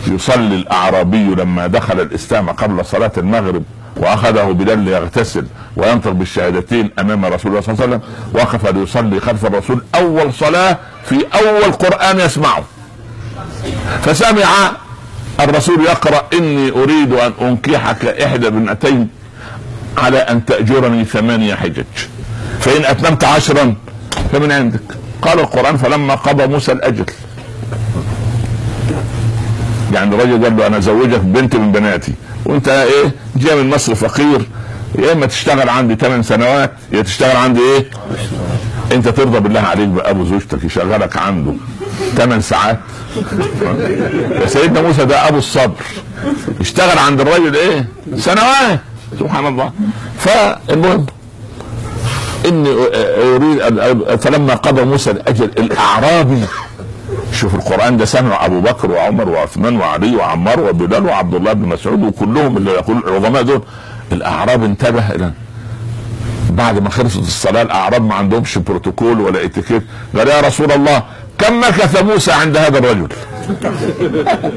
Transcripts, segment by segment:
يصلي الأعرابي لما دخل الإسلام قبل صلاة المغرب وأخذه بلال ليغتسل وينطق بالشهادتين أمام رسول الله صلى الله عليه وسلم، وقف ليصلي خلف الرسول أول صلاة في أول قرآن يسمعه، فسمع الرسول يقرأ: إني أريد أن أنكحك إحدى ابنتين على أن تأجرني 8 حجج فإن أتممت 10 فمن عندك. قال القرآن: فلما قضى موسى الأجل، يعني الرجل قال له: أنا زوجك بنت من بناتي وأنت إيه جاي من مصر فقير، يا إما تشتغل عندي 8 سنوات يا تشتغل عندي إيه؟ أنت ترضى بالله عليك بأبو زوجتك يشغلك عنده 8 ساعات؟ يا سيدنا موسى ده أبو الصبر، اشتغل عند الرجل إيه؟ سنوات، سبحان الله. فالمهم إني أريد فلما قضى موسى الأجل الأعرابي، شوف القرآن ده سمع أبو بكر وعمر وعثمان وعلي وعمار وبلال وعبد الله بن مسعود وكلهم اللي يقول العظماء دول. الأعراب انتبه إلى بعد ما خلصت الصلاة، الأعراب ما عندهمش بروتوكول ولا اتيكيت، قال: يا رسول الله كم مكث موسى عند هذا الرجل؟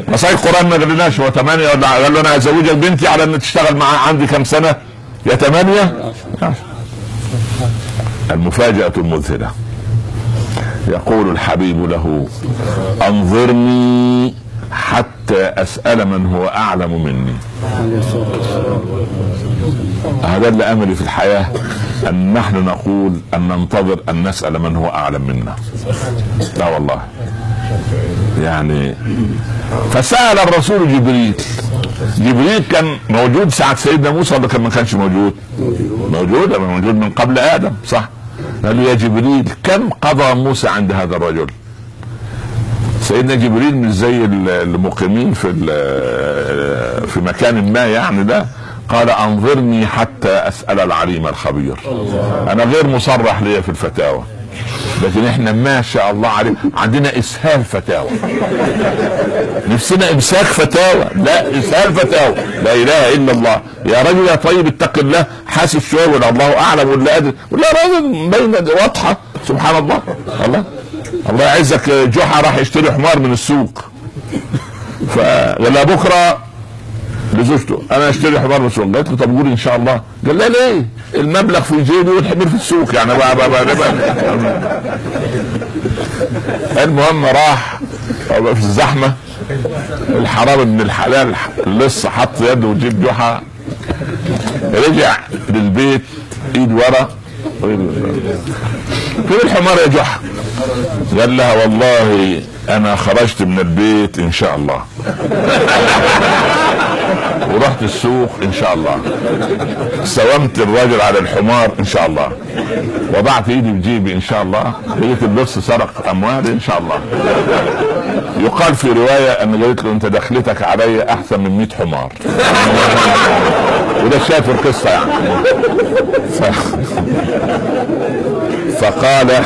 مصايب القرآن ما قالناش هو 8 ولا، قال له: أنا أزوجك بنتي على أن تشتغل معاه عندي كم سنة؟ يا 8. المفاجأة المذهلة، يقول الحبيب له: انظرني حتى اسأل من هو اعلم مني. هذا اللي املي في الحياة، ان نحن نقول ان ننتظر ان نسأل من هو اعلم منا. لا والله، يعني فسأل الرسول جبريل. جبريل كان موجود ساعة سيدنا موسى ولا ما كانش موجود؟ موجود من قبل آدم، صح؟ قال له: يا جبريل كم قضى موسى عند هذا الرجل؟ سيدنا جبريل مش زي المقيمين في مكان ما يعني، ده قال: انظرني حتى اسأل العليم الخبير. انا غير مصرح لي في الفتاوى، لكن احنا ما شاء الله عليه عندنا اسهال فتاوى، نفسنا امساك فتاوى، لا اسهال فتاوى. لا اله الا الله. يا رجل يا طيب اتق الله، حاسس شويه ولا الله اعلم ولا قادر ولا راجل بين واضحه. سبحان الله. الله يعزك، جحا راح يشتري حمار من السوق، فقال بكره لزوجته: انا اشتري حمار من السوق. قالت له: طب قولي ان شاء الله. قال لها: ليه؟ المبلغ في جيبي والحمير في السوق يعني بقى. المهم راح في الزحمه، الحرام ابن الحلال لسه حط يده وجيب جحا، رجع للبيت ايد ورا: فين الحمار يا جحا؟ قال لها: والله انا خرجت من البيت ان شاء الله ورحت السوق ان شاء الله، سومت الراجل على الحمار ان شاء الله، وضعت ايدي بجيبي ان شاء الله، لقيت اللص سرق اموالي ان شاء الله. يقال في رواية ان قالت له: انت دخلتك علي احسن من 100 حمار. وده شايف القصة يعني. فقال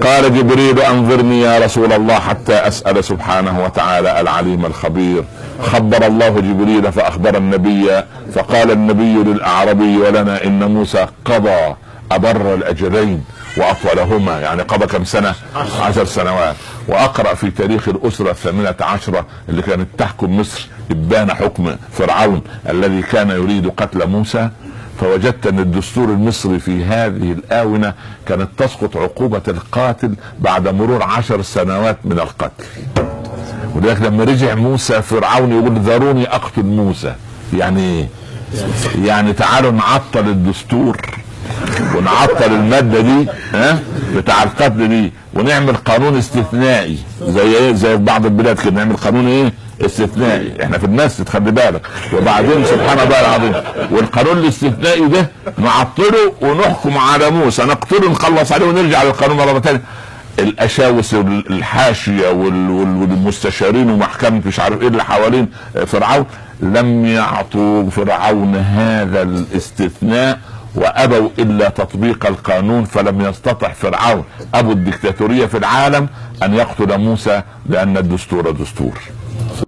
قال جبريل: انظرني يا رسول الله حتى اسأل سبحانه وتعالى العليم الخبير. خبر الله جبريل فاخبر النبي، فقال النبي للاعرابي ولنا: ان موسى قضى ابر الاجلين واطولهما، يعني قضى كم سنة؟ 10 سنوات. واقرأ في تاريخ الاسرة 18 اللي كانت تحكم مصر ابان حكم فرعون الذي كان يريد قتل موسى، فوجدت ان الدستور المصري في هذه الاونة كانت تسقط عقوبة القاتل بعد مرور 10 سنوات من القتل. ولذلك لما رجع موسى فرعون يقول: ذروني اقتل موسى. يعني يعني تعالوا نعطل الدستور ونعطل المادة دي بتاع القتل دي، ونعمل قانون استثنائي زي بعض البلاد كده، نعمل قانون استثنائي. احنا في الناس تخلي بالك. وبعدين سبحان الله العظيم، والقانون الاستثنائي ده نعطله ونحكم على موسى، نقتله نخلص عليه ونرجع للقانون مرة ثانية. الاشاوس الحاشية والمستشارين ومحكمة مش عارف ايه اللي حوالين فرعون لم يعطوا فرعون هذا الاستثناء، وابوا الا تطبيق القانون. فلم يستطع فرعون ابو الدكتاتورية في العالم ان يقتل موسى لان الدستور دستور.